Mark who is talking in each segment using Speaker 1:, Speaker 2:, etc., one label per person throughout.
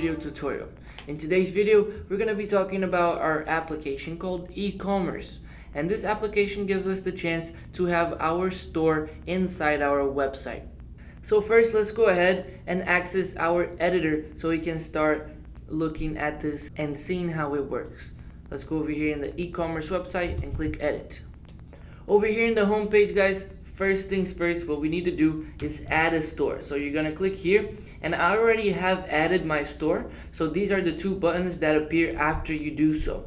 Speaker 1: video tutorial. In today's video, we're going to be talking about our application called e-commerce. And this application gives us the chance to have our store inside our website. So first, let's go ahead and access our editor so we can start looking at this and seeing how it works. Let's go over here in the e-commerce website and click edit. Over here in the home page, guys, first things first, what we need to do is add a store. So you're gonna click here, and I already have added my store. So these are the two buttons that appear after you do so.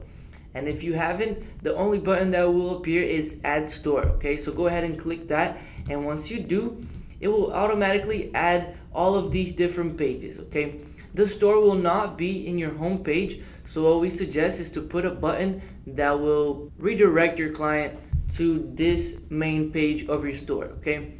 Speaker 1: And if you haven't, the only button that will appear is add store. Okay, so go ahead and click that, and once you do, it will automatically add all of these different pages. Okay, the store will not be in your home page, so what we suggest is to put a button that will redirect your client to this main page of your store. Okay,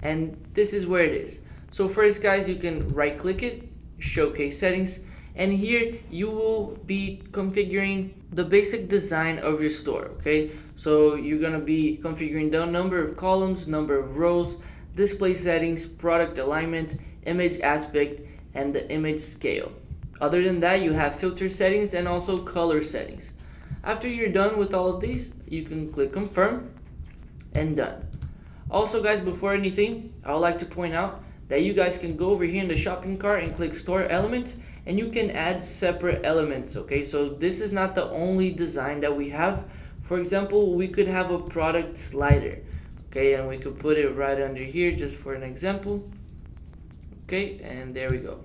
Speaker 1: and this is where it is. So first, guys, you can right click it, showcase settings, and here you will be configuring the basic design of your store. Okay, so you're gonna be configuring the number of columns, number of rows, display settings, product alignment, image aspect, and the image scale. Other than that, you have filter settings and also color settings. After you're done with all of these, you can click confirm and done. Also, guys, before anything, I would like to point out that you guys can go over here in the shopping cart and click store elements, and you can add separate elements. Okay, so this is not the only design that we have. For example, we could have a product slider. Okay, and we could put it right under here just for an example. Okay, and there we go.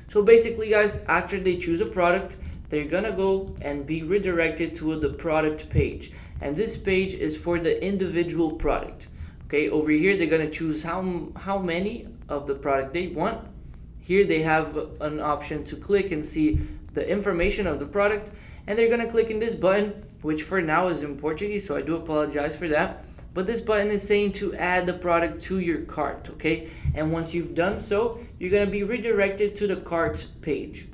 Speaker 1: So basically, guys, after they choose a product, they're gonna go and be redirected to the product page, and this page is for the individual product. Okay, over here they're gonna choose how many of the product they want. Here they have an option to click and see the information of the product, and they're gonna click in this button, which for now is in Portuguese, so I do apologize for that. But this button is saying to add the product to your cart. Okay, and once you've done so, you're gonna be redirected to the cart page.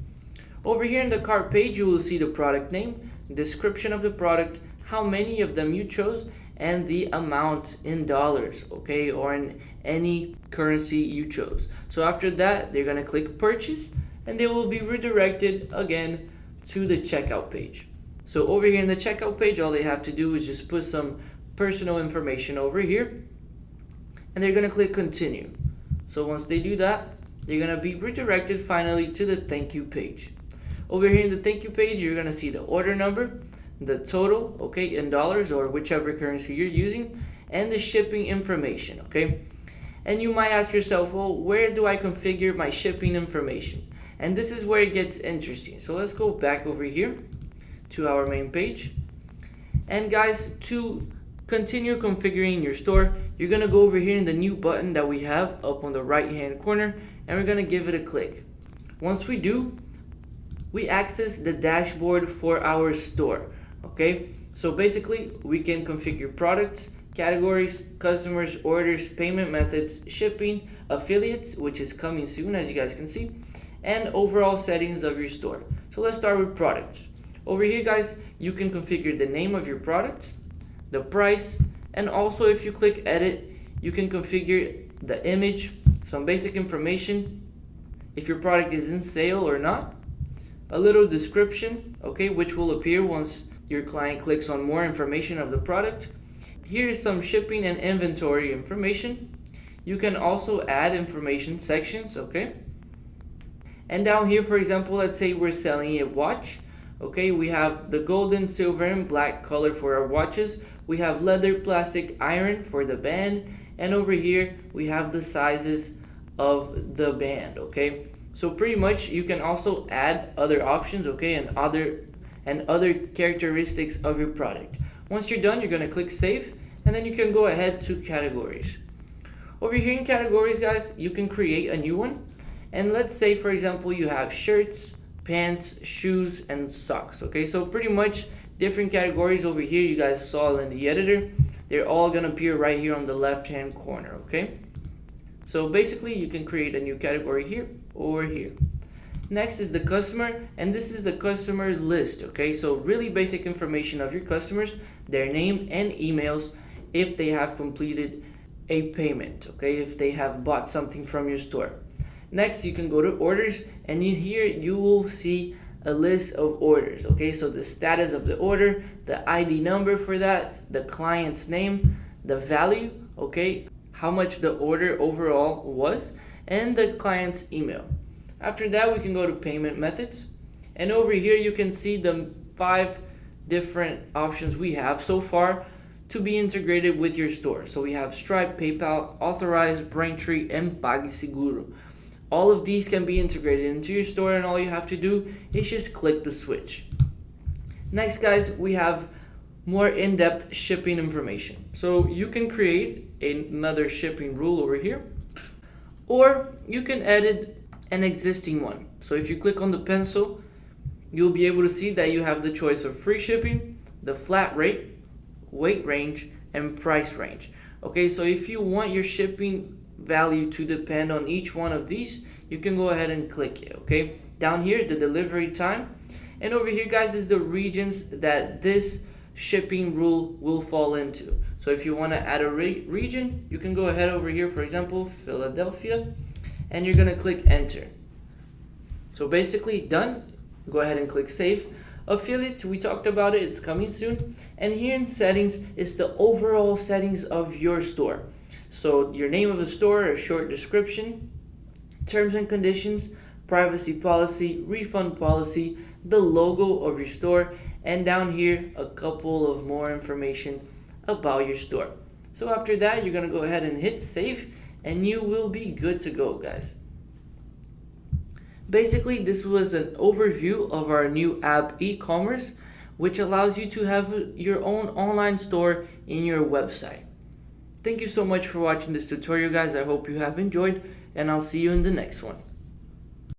Speaker 1: Over here in the cart page, you will see the product name, description of the product, how many of them you chose, and the amount in dollars, okay, or in any currency you chose. So after that, they're gonna click purchase, and they will be redirected again to the checkout page. So over here in the checkout page, all they have to do is just put some personal information over here, and they're gonna click continue. So once they do that, they're gonna be redirected finally to the thank you page. Over here in the thank you page, you're gonna see the order number, the total, okay, in dollars or whichever currency you're using, and the shipping information. Okay, and you might ask yourself, well, where do I configure my shipping information? And this is where it gets interesting. So let's go back over here to our main page, and guys, to continue configuring your store, you're gonna go over here in the new button that we have up on the right hand corner, and we're gonna give it a click. Once we do, we access the dashboard for our store. Okay, so basically we can configure products, categories, customers, orders, payment methods, shipping, affiliates, which is coming soon as you guys can see, and overall settings of your store. So let's start with products. Over here, guys, you can configure the name of your products, the price, and also if you click edit, you can configure the image, some basic information, if your product is in sale or not, a little description, okay, which will appear once your client clicks on more information of the product. Here is some shipping and inventory information. You can also add information sections, okay. And down here, for example, let's say we're selling a watch. Okay, we have the golden, silver, and black color for our watches. We have leather, plastic, iron for the band, and over here we have the sizes of the band. Okay, so pretty much you can also add other options, okay, and other characteristics of your product. Once you're done, you're gonna click save, and then you can go ahead to categories. Over here in categories, guys, you can create a new one, and let's say, for example, you have shirts, pants, shoes, and socks. Okay, so pretty much different categories over here you guys saw in the editor. They're all gonna appear right here on the left hand corner. Okay, so basically you can create a new category here or here. Next is the customer, and this is the customer list. Okay, so really basic information of your customers, their name and emails, if they have completed a payment, okay, if they have bought something from your store. Next, you can go to orders, and here you will see a list of orders. Okay, so the status of the order, the ID number for that, the client's name, the value, okay, how much the order overall was, and the client's email. After that, we can go to payment methods, and over here you can see the 5 different options we have so far to be integrated with your store. So we have Stripe, PayPal, Authorized, Braintree, and PagSeguro. All of these can be integrated into your store, and all you have to do is just click the switch. Next, guys, we have more in-depth shipping information. So you can create another shipping rule over here, or you can edit an existing one. So if you click on the pencil, you'll be able to see that you have the choice of free shipping, the flat rate, weight range, and price range. Okay, so if you want your shipping value to depend on each one of these, you can go ahead and click it. Okay, down here is the delivery time, and over here, guys, is the regions that this shipping rule will fall into. So if you want to add a region, you can go ahead over here, for example, Philadelphia, and you're going to click enter. So basically done. Go ahead and click save. Affiliates, we talked about it, it's coming soon. And here in settings is the overall settings of your store. So your name of the store, a short description, terms and conditions, privacy policy, refund policy, the logo of your store, and down here a couple of more information about your store. So after that, you're gonna go ahead and hit save, and you will be good to go, guys. Basically, this was an overview of our new app e-commerce, which allows you to have your own online store in your website. Thank you so much for watching this tutorial, guys. I hope you have enjoyed, and I'll see you in the next one.